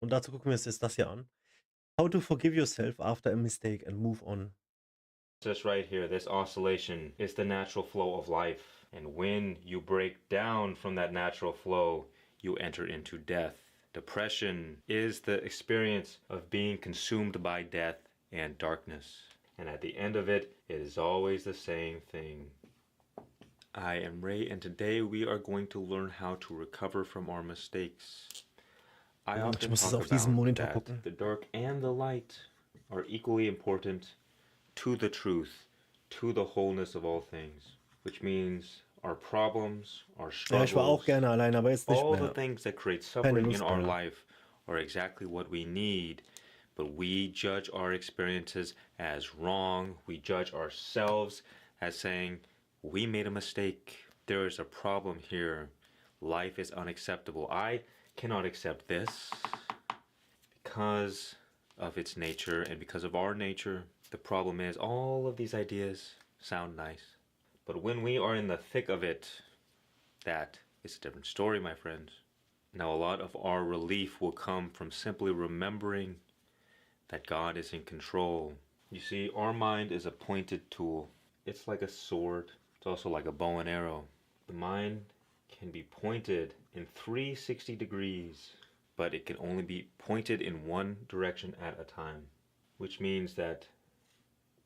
Und dazu gucken wir uns jetzt das hier an. How to forgive yourself after a mistake and move on. This right here, this oscillation, is the natural flow of life. And when you break down from that natural flow, you enter into death. Depression is the experience of being consumed by death and darkness. And at the end of it, it is always the same thing. I am Ray, and today we are going to learn how to recover from our mistakes. I Ich often muss es talk auf diesem about Monitor that gucken. the dark and the light are equally important to the truth, to the wholeness of all things, which means our problems, our Ja, ich war auch struggles, gerne allein, aber jetzt nicht all the mehr. things that create Keine suffering in Lust our mehr. life are exactly what we need. But we judge our experiences as wrong. We judge ourselves as saying, we made a mistake. There is a problem here. Life is unacceptable. I cannot accept this because of its nature and because of our nature. The problem is all of these ideas sound nice. But when we are in the thick of it, that is a different story, my friends. Now, a lot of our relief will come from simply remembering that God is in control. You see, our mind is a pointed tool. It's like a sword. It's also like a bow and arrow. The mind can be pointed in 360 degrees, but it can only be pointed in one direction at a time, which means that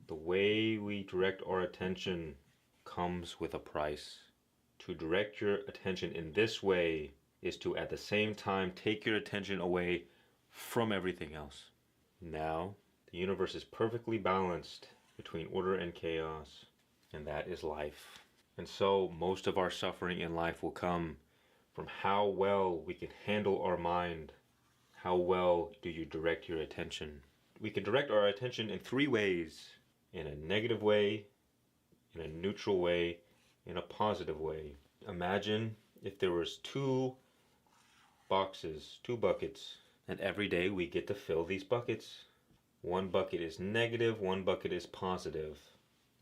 the way we direct our attention comes with a price. To direct your attention in this way is to at the same time take your attention away from everything else. Now, the universe is perfectly balanced between order and chaos, and that is life. And so most of our suffering in life will come from how well we can handle our mind. How well do you direct your attention? We can direct our attention in three ways: in a negative way, in a neutral way, in a positive way. Imagine if there was two buckets, and every day we get to fill these buckets. One bucket is negative, one bucket is positive.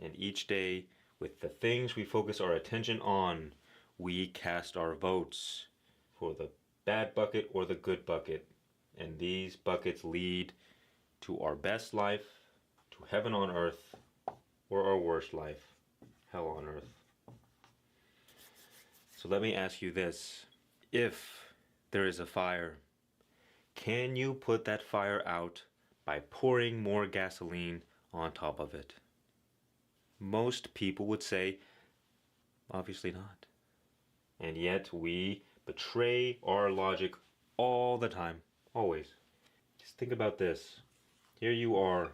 And each day, with the things we focus our attention on, we cast our votes for the bad bucket or the good bucket. And these buckets lead to our best life, to heaven on earth, or our worst life, hell on earth. So let me ask you this. If there is a fire, can you put that fire out by pouring more gasoline on top of it? Most people would say, obviously not. And yet we betray our logic all the time, always. Just think about this. Here you are,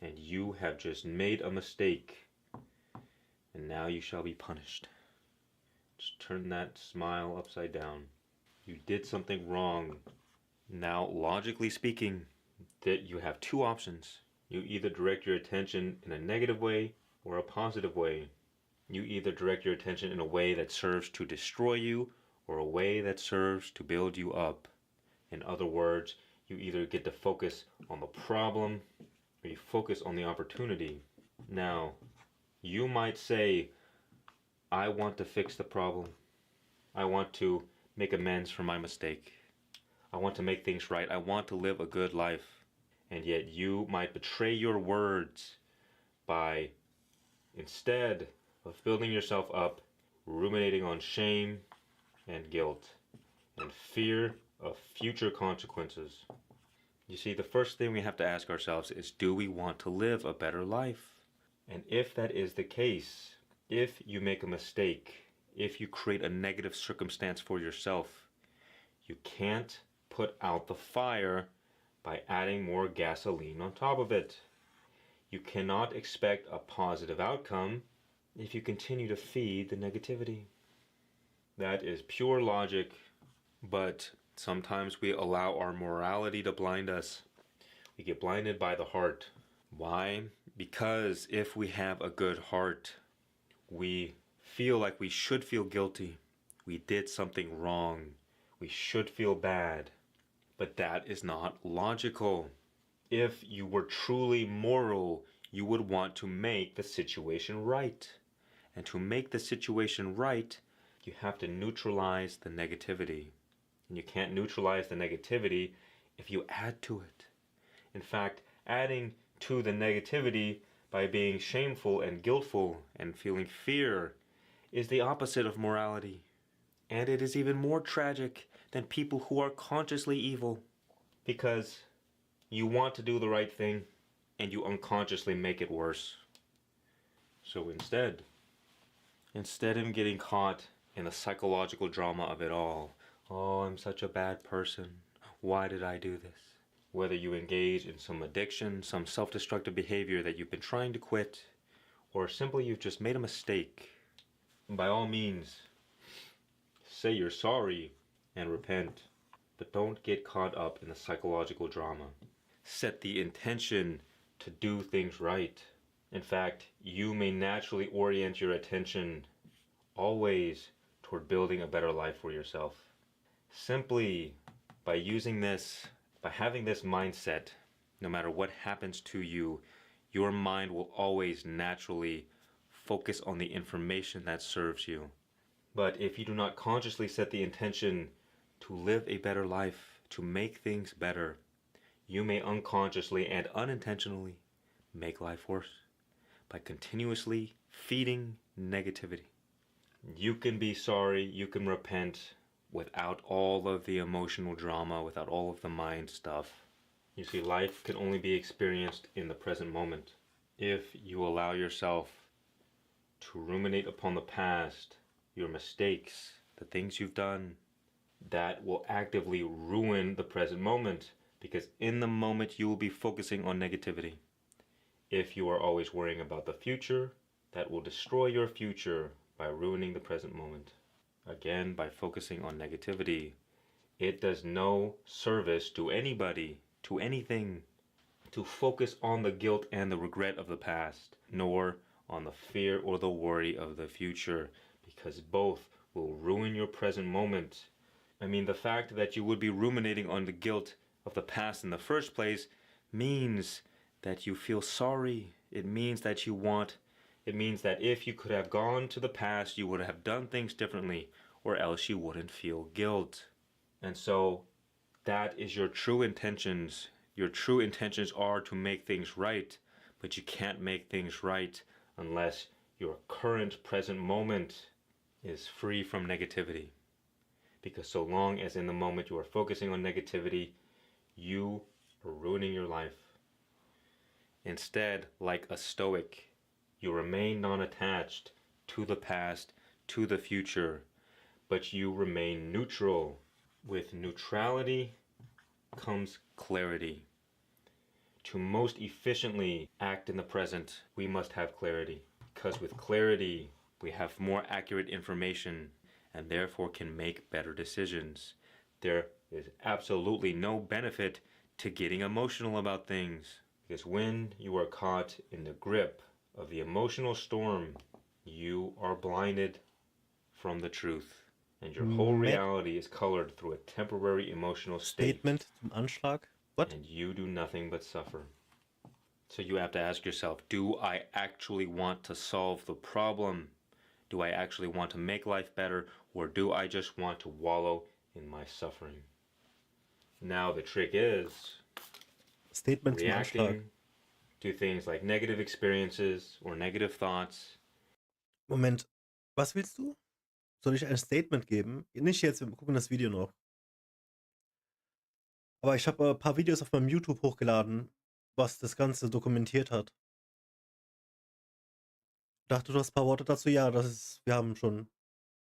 and you have just made a mistake, and now you shall be punished. Just turn that smile upside down. You did something wrong. Now, logically speaking, that you have two options. You either direct your attention in a negative way or a positive way. You either direct your attention in a way that serves to destroy you or a way that serves to build you up. In other words, you either get to focus on the problem or you focus on the opportunity. Now, you might say, I want to fix the problem. I want to make amends for my mistake. I want to make things right. I want to live a good life. And yet you might betray your words by, instead of building yourself up, ruminating on shame and guilt and fear of future consequences. You see, the first thing we have to ask ourselves is, do we want to live a better life? And if that is the case, if you make a mistake, if you create a negative circumstance for yourself, you can't put out the fire by adding more gasoline on top of it. You cannot expect a positive outcome if you continue to feed the negativity. That is pure logic, but sometimes we allow our morality to blind us. We get blinded by the heart. Why? Because if we have a good heart, we feel like we should feel guilty. We did something wrong. We should feel bad. But that is not logical. If you were truly moral, you would want to make the situation right. And to make the situation right, you have to neutralize the negativity. And you can't neutralize the negativity if you add to it. In fact, adding to the negativity by being shameful and guiltful and feeling fear is the opposite of morality. And it is even more tragic than people who are consciously evil, because you want to do the right thing and you unconsciously make it worse. So instead of getting caught in the psychological drama of it all, oh, I'm such a bad person, why did I do this? Whether you engage in some addiction, some self-destructive behavior that you've been trying to quit, or simply you've just made a mistake, by all means, say you're sorry and repent, but don't get caught up in the psychological drama. Set the intention to do things right. In fact, you may naturally orient your attention always toward building a better life for yourself. Simply by using this, by having this mindset, no matter what happens to you, your mind will always naturally focus on the information that serves you. But if you do not consciously set the intention to live a better life, to make things better, you may unconsciously and unintentionally make life worse by continuously feeding negativity. You can be sorry, you can repent without all of the emotional drama, without all of the mind stuff. You see, life can only be experienced in the present moment. If you allow yourself to ruminate upon the past, your mistakes, the things you've done, that will actively ruin the present moment, because in the moment you will be focusing on negativity. If you are always worrying about the future, that will destroy your future by ruining the present moment. Again, by focusing on negativity, it does no service to anybody, to anything, to focus on the guilt and the regret of the past, nor on the fear or the worry of the future, because both will ruin your present moment. I mean, the fact that you would be ruminating on the guilt of the past in the first place means that you feel sorry. It means that if you could have gone to the past, you would have done things differently, or else you wouldn't feel guilt. And so that is your true intentions. Your true intentions are to make things right, but you can't make things right unless your current present moment is free from negativity. Because so long as in the moment you are focusing on negativity, you are ruining your life. Instead, like a stoic, you remain non-attached to the past, to the future, but you remain neutral. With neutrality comes clarity. To most efficiently act in the present, we must have clarity. Because with clarity, we have more accurate information and therefore can make better decisions. There is absolutely no benefit to getting emotional about things. Because when you are caught in the grip of the emotional storm, you are blinded from the truth. And your whole reality is colored through a temporary emotional state. Statement zum Anschlag. What? And you do nothing but suffer. So you have to ask yourself, do I actually want to solve the problem? Do I actually want to make life better? Or do I just want to wallow in my suffering? Now the trick is Statement zum Anschlag. reacting to things like negative experiences or negative thoughts. Moment, was willst du? Soll ich ein Statement geben? Nicht jetzt, wir gucken das Video noch. Aber ich habe ein paar Videos auf meinem YouTube hochgeladen, was das Ganze dokumentiert hat. Dachte, du hast ein paar Worte dazu? Ja, wir haben schon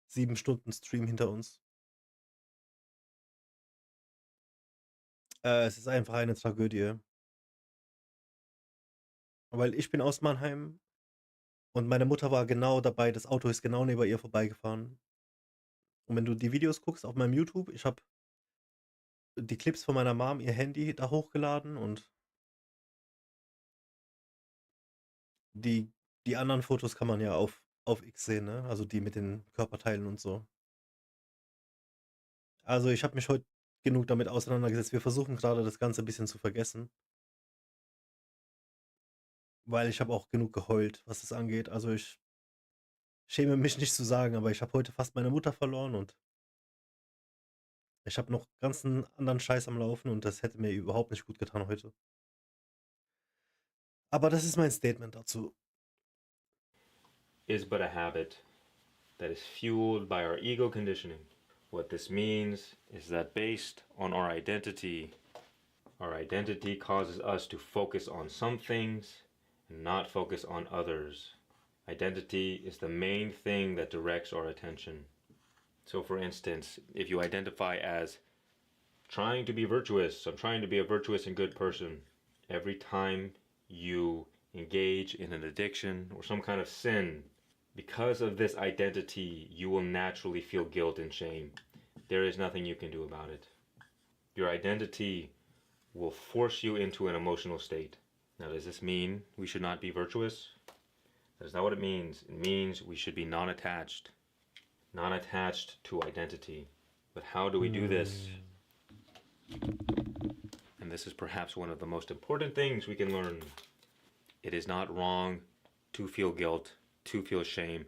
7 Stunden Stream hinter uns. Es ist einfach eine Tragödie. Weil ich bin aus Mannheim und meine Mutter war genau dabei, das Auto ist genau neben ihr vorbeigefahren. Und wenn du die Videos guckst auf meinem YouTube, ich habe die Clips von meiner Mom, ihr Handy da hochgeladen und die anderen Fotos kann man ja auf X sehen, ne? Also die mit den Körperteilen und so. Also ich habe mich heute genug damit auseinandergesetzt. Wir versuchen gerade das Ganze ein bisschen zu vergessen. Weil ich habe auch genug geheult, was das angeht. Also ich schäme mich nicht zu sagen, aber ich habe heute fast meine Mutter verloren und Ich habe noch ganzen anderen Scheiß am Laufen und das hätte mir überhaupt nicht gut getan heute. Aber das ist mein Statement dazu. Is but a habit that is fueled by our ego conditioning. What this means is that based on our identity causes us to focus on some things and not focus on others. Identity is the main thing that directs our attention. So for instance, if you identify as trying to be virtuous, I'm trying to be a virtuous and good person, every time you engage in an addiction or some kind of sin, because of this identity, you will naturally feel guilt and shame. There is nothing you can do about it. Your identity will force you into an emotional state. Now, does this mean we should not be virtuous? That is not what it means. It means we should be non-attached to identity. But how do we do this? And this is perhaps one of the most important things we can learn. It is not wrong to feel guilt, to feel shame,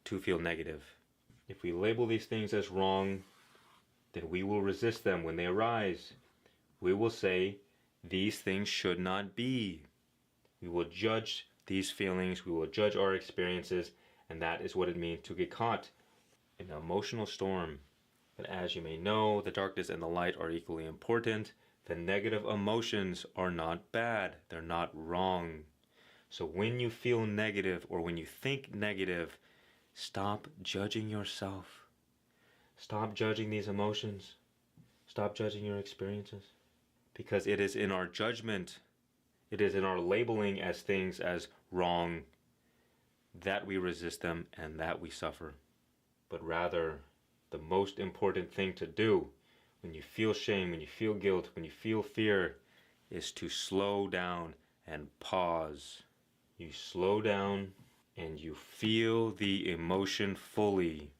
to feel negative. If we label these things as wrong, then we will resist them when they arise. We will say, these things should not be. We will judge these feelings, we will judge our experiences, and that is what it means to get caught in an emotional storm. But as you may know, the darkness and the light are equally important. The negative emotions are not bad, they're not wrong. So when you feel negative or when you think negative, stop judging yourself. Stop judging these emotions. Stop judging your experiences. Because it is in our judgment, it is in our labeling as things as wrong, that we resist them and that we suffer. But rather, the most important thing to do when you feel shame, when you feel guilt, when you feel fear, is to slow down and pause. You slow down and you feel the emotion fully.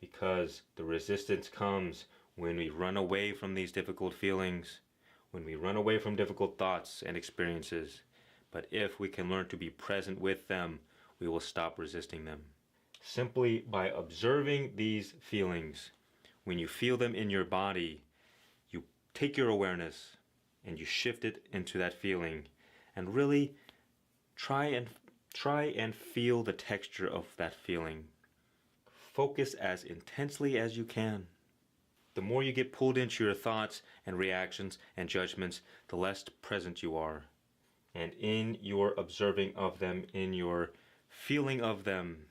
Because the resistance comes when we run away from these difficult feelings, when we run away from difficult thoughts and experiences. But if we can learn to be present with them, we will stop resisting them. Simply by observing these feelings, when you feel them in your body, you take your awareness and you shift it into that feeling and really try and feel the texture of that feeling. Focus as intensely as you can. The more you get pulled into your thoughts and reactions and judgments, the less present you are. And in your observing of them, in your feeling of them,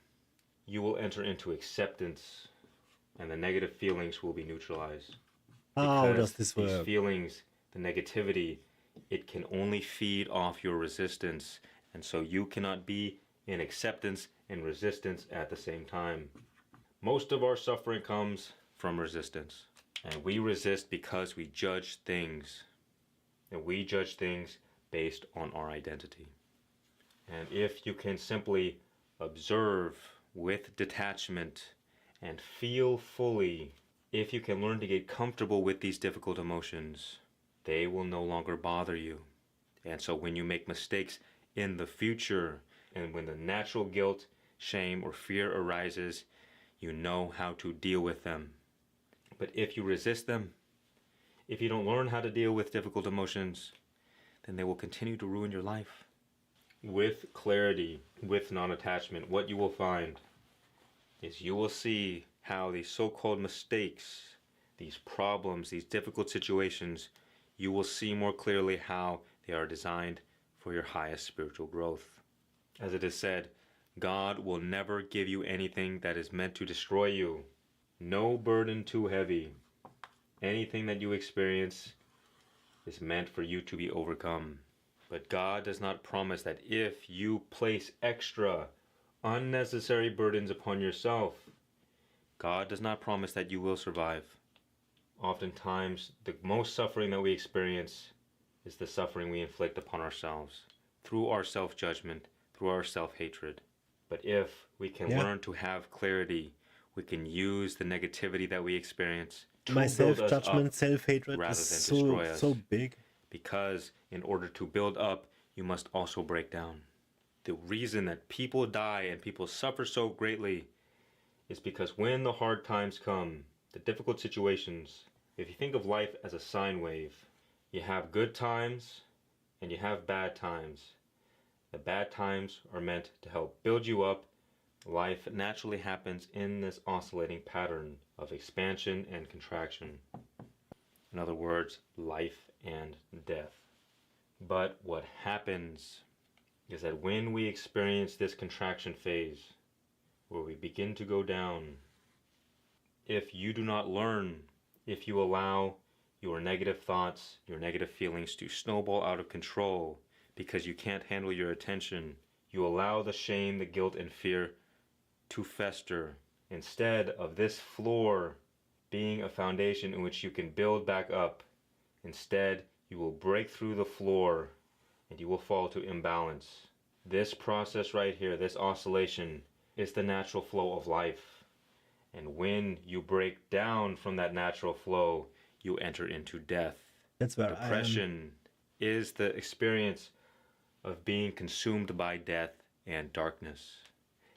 you will enter into acceptance, and the negative feelings will be neutralized. How does Because this these work? feelings, the negativity, it can only feed off your resistance, and so you cannot be in acceptance and resistance at the same time. Most of our suffering comes from resistance, and we resist because we judge things, and we judge things based on our identity. And if you can simply observe with detachment and feel fully, if you can learn to get comfortable with these difficult emotions, they will no longer bother you. And so when you make mistakes in the future, and when the natural guilt, shame, or fear arises, you know how to deal with them. But if you resist them, if you don't learn how to deal with difficult emotions, then they will continue to ruin your life. With clarity, with non-attachment, what you will find is you will see how these so-called mistakes, these problems, these difficult situations, you will see more clearly how they are designed for your highest spiritual growth. As it is said, God will never give you anything that is meant to destroy you. No burden too heavy. Anything that you experience is meant for you to be overcome. But God does not promise that if you place extra, unnecessary burdens upon yourself, God does not promise that you will survive. Oftentimes, the most suffering that we experience is the suffering we inflict upon ourselves through our self-judgment, through our self-hatred. But if we can learn to have clarity, we can use the negativity that we experience to My build us self-judgment, up self-hatred rather is than so destroy us. so big. Because in order to build up, you must also break down. The reason that people die and people suffer so greatly is because when the hard times come, the difficult situations, if you think of life as a sine wave, you have good times and you have bad times. The bad times are meant to help build you up. Life naturally happens in this oscillating pattern of expansion and contraction. In other words, life and death. But what happens is that when we experience this contraction phase, where we begin to go down, if you do not learn, if you allow your negative thoughts, your negative feelings to snowball out of control because you can't handle your attention, you allow the shame, the guilt, and fear to fester. Instead of this floor being a foundation in which you can build back up, instead you will break through the floor and you will fall to imbalance. This process right here, this oscillation, is the natural flow of life. And when you break down from that natural flow, you enter into death. That's where Depression is the experience of being consumed by death and darkness.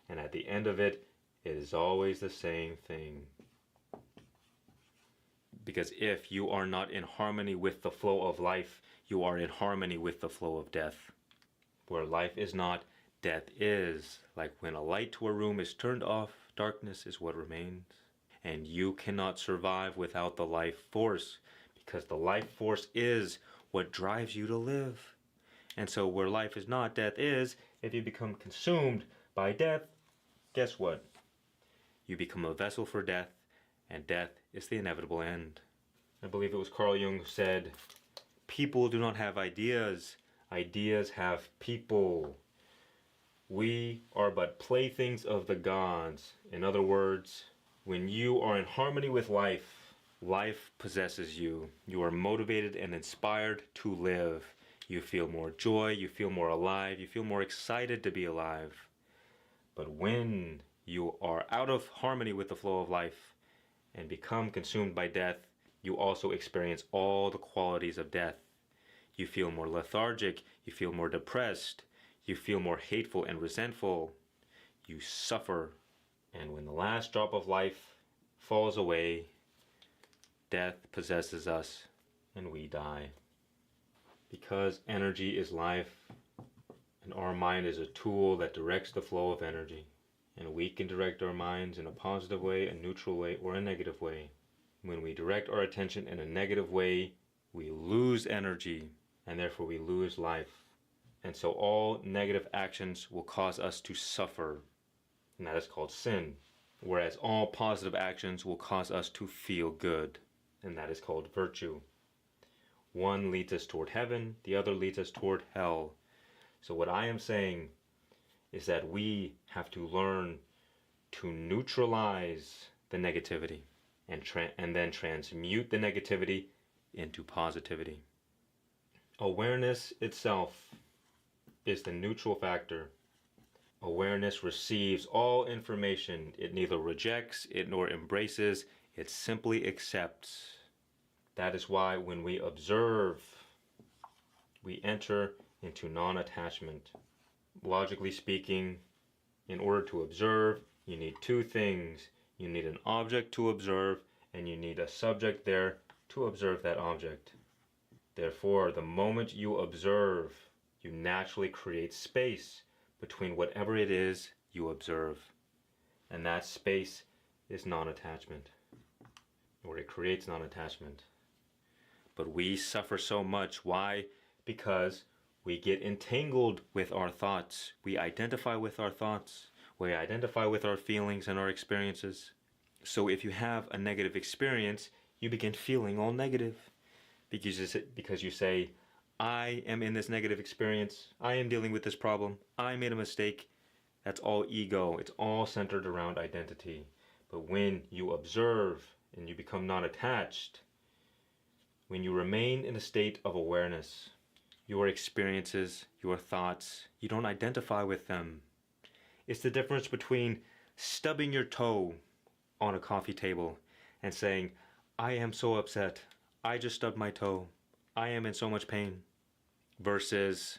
And at the end of it, it is always the same thing. Because if you are not in harmony with the flow of life, you are in harmony with the flow of death. Where life is not, death is. Like when a light to a room is turned off, darkness is what remains. And you cannot survive without the life force, because the life force is what drives you to live. And so where life is not, death is. If you become consumed by death, guess what? You become a vessel for death, and death is the inevitable end. I believe it was Carl Jung who said, people do not have ideas, ideas have people. We are but playthings of the gods. In other words, when you are in harmony with life, life possesses you. You are motivated and inspired to live. You feel more joy, you feel more alive, you feel more excited to be alive. But when you are out of harmony with the flow of life and become consumed by death, you also experience all the qualities of death. You feel more lethargic, you feel more depressed, you feel more hateful and resentful. You suffer. And when the last drop of life falls away, death possesses us and we die. Because energy is life, and our mind is a tool that directs the flow of energy. And we can direct our minds in a positive way, a neutral way, or a negative way. When we direct our attention in a negative way, we lose energy, and therefore we lose life. And so all negative actions will cause us to suffer, and that is called sin. Whereas all positive actions will cause us to feel good, and that is called virtue. One leads us toward heaven, the other leads us toward hell. So what I am saying is that we have to learn to neutralize the negativity and then transmute the negativity into positivity. Awareness itself is the neutral factor. Awareness receives all information. It neither rejects, it nor embraces, it simply accepts. That is why when we observe, we enter into non-attachment. Logically speaking, in order to observe, you need two things. You need an object to observe, and you need a subject there to observe that object. Therefore, the moment you observe, you naturally create space between whatever it is you observe. And that space is non-attachment, or it creates non-attachment. But we suffer so much. Why? Because we get entangled with our thoughts. We identify with our thoughts. We identify with our feelings and our experiences. So if you have a negative experience, you begin feeling all negative. Because you say, I am in this negative experience. I am dealing with this problem. I made a mistake. That's all ego. It's all centered around identity. But when you observe and you become non-attached, when you remain in a state of awareness, your experiences, your thoughts, you don't identify with them. It's the difference between stubbing your toe on a coffee table and saying, I am so upset. I just stubbed my toe. I am in so much pain. Versus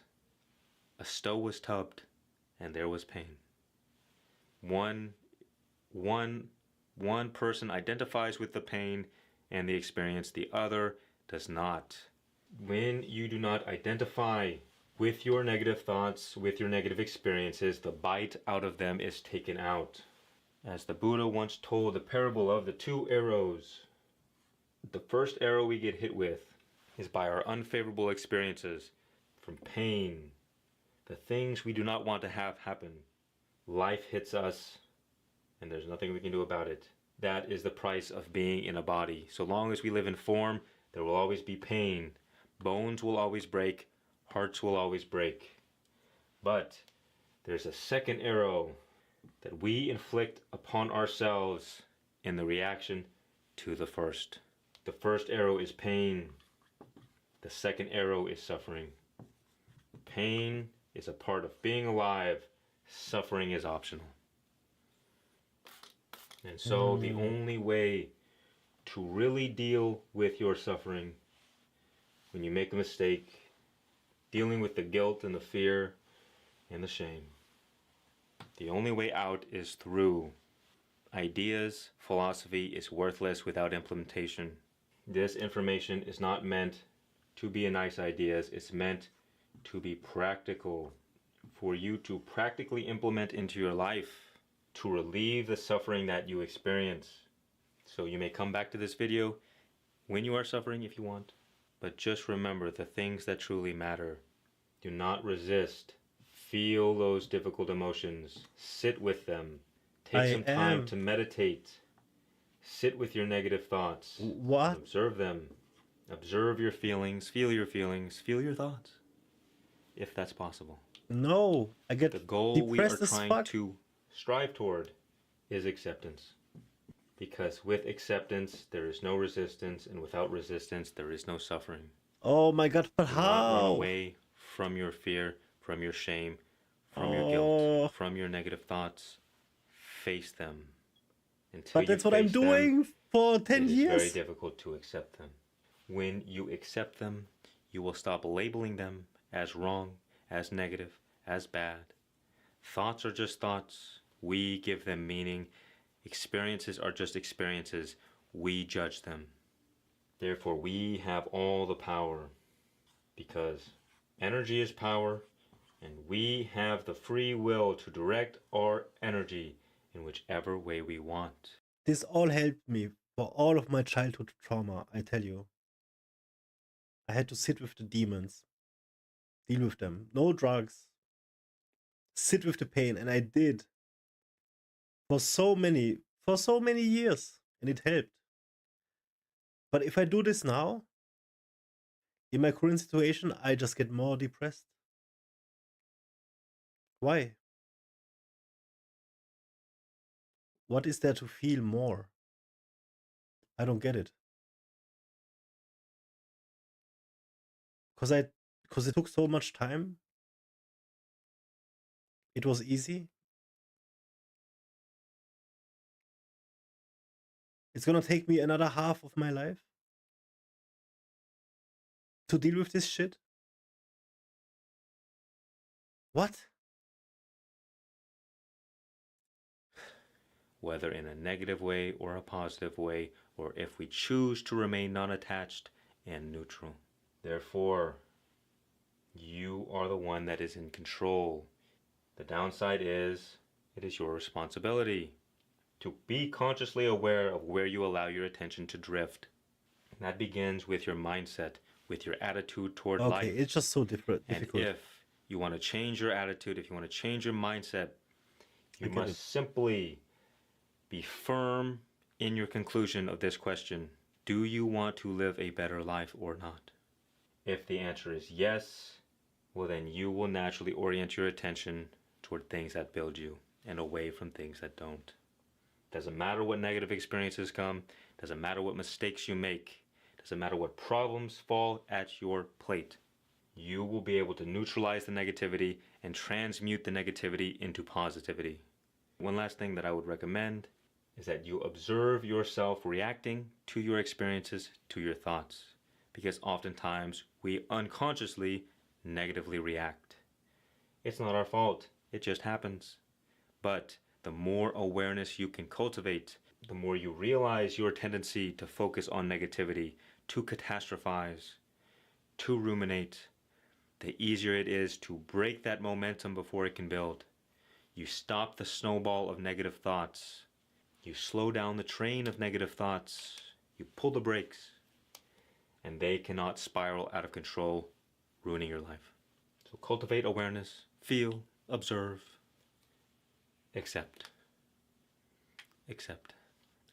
a toe was stubbed and there was pain. One One person identifies with the pain and the experience, the other does not. When you do not identify with your negative thoughts, with your negative experiences, the bite out of them is taken out. As the Buddha once told the parable of the two arrows, the first arrow we get hit with is by our unfavorable experiences, from pain, the things we do not want to have happen. Life hits us, and there's nothing we can do about it. That is the price of being in a body. So long as we live in form, there will always be pain. Bones will always break, hearts will always break. But there's a second arrow that we inflict upon ourselves in the reaction to the first. The first arrow is pain. The second arrow is suffering. Pain is a part of being alive. Suffering is optional. And so the only way to really deal with your suffering, when you make a mistake, dealing with the guilt and the fear and the shame, the only way out is through ideas. Philosophy is worthless without implementation. This information is not meant to be nice ideas. It's meant to be practical, for you to practically implement into your life, to relieve the suffering that you experience. So you may come back to this video when you are suffering if you want, but just remember the things that truly matter. Do not resist. Feel those difficult emotions. Sit with them. Take some time to meditate. Sit with your negative thoughts. What? Observe them. Observe your feelings. Feel your feelings. Feel your thoughts, if that's possible. No, I get the goal we are trying fuck. to strive toward is acceptance. Because with acceptance, there is no resistance, and without resistance, there is no suffering. Oh my God, but how? Do not run away from your fear, from your shame, from your guilt, from your negative thoughts. Face them. Until but that's what I'm doing for 10 years. It is very difficult to accept them. When you accept them, you will stop labeling them as wrong, as negative, as bad. Thoughts are just thoughts. We give them meaning. Experiences are just experiences. We judge them. Therefore, we have all the power, because energy is power, and we have the free will to direct our energy in whichever way we want. This all helped me for all of my childhood trauma, I tell you. I had to sit with the demons, deal with them, no drugs, sit with the pain, and I did for so many years, and it helped. But if I do this now, in my current situation, I just get more depressed. Why? What is there to feel more? I don't get it. Because it took so much time. It was easy. It's gonna take me another half of my life to deal with this shit. What? Whether in a negative way or a positive way, or if we choose to remain non-attached and neutral. Therefore, you are the one that is in control. The downside is, it is your responsibility to be consciously aware of where you allow your attention to drift. That begins with your mindset, with your attitude toward life. Okay, it's just so difficult. And if you want to change your attitude, if you want to change your mindset, you must simply be firm in your conclusion of this question. Do you want to live a better life or not? If the answer is yes, well then you will naturally orient your attention toward things that build you and away from things that don't. Doesn't matter what negative experiences come, doesn't matter what mistakes you make, doesn't matter what problems fall at your plate. You will be able to neutralize the negativity and transmute the negativity into positivity. One last thing that I would recommend is that you observe yourself reacting to your experiences, to your thoughts, because oftentimes we unconsciously negatively react. It's not our fault, it just happens. But the more awareness you can cultivate, the more you realize your tendency to focus on negativity, to catastrophize, to ruminate, the easier it is to break that momentum before it can build. You stop the snowball of negative thoughts. You slow down the train of negative thoughts. You pull the brakes, and they cannot spiral out of control, ruining your life. So cultivate awareness, feel, observe, accept. Accept.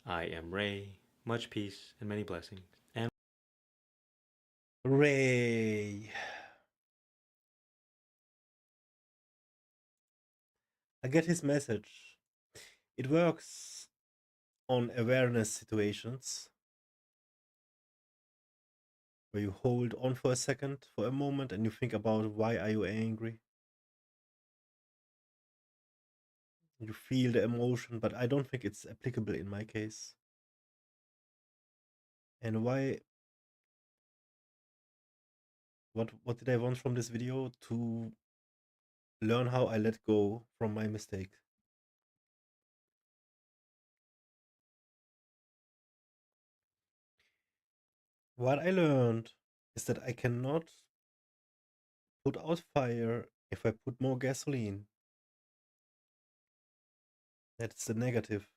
I am Ray. Much peace and many blessings. And Ray. I get his message. It works on awareness situations where you hold on for a second, for a moment, and you think about why are you angry. You feel the emotion, but I don't think it's applicable in my case. And why? What did I want from this video? To learn how I let go from my mistake. What I learned is that I cannot put out fire if I put more gasoline. That's the negative.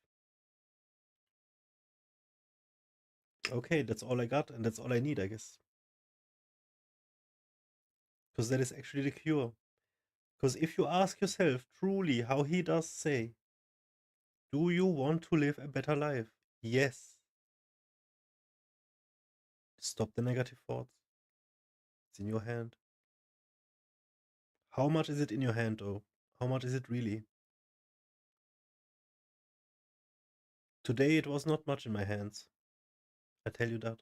Okay, that's all I got, and that's all I need, I guess. Because that is actually the cure. Because if you ask yourself truly how he does say, do you want to live a better life? Yes. Stop the negative thoughts. It's in your hand. How much is it in your hand, though? How much is it really? Today it was not much in my hands. I tell you that.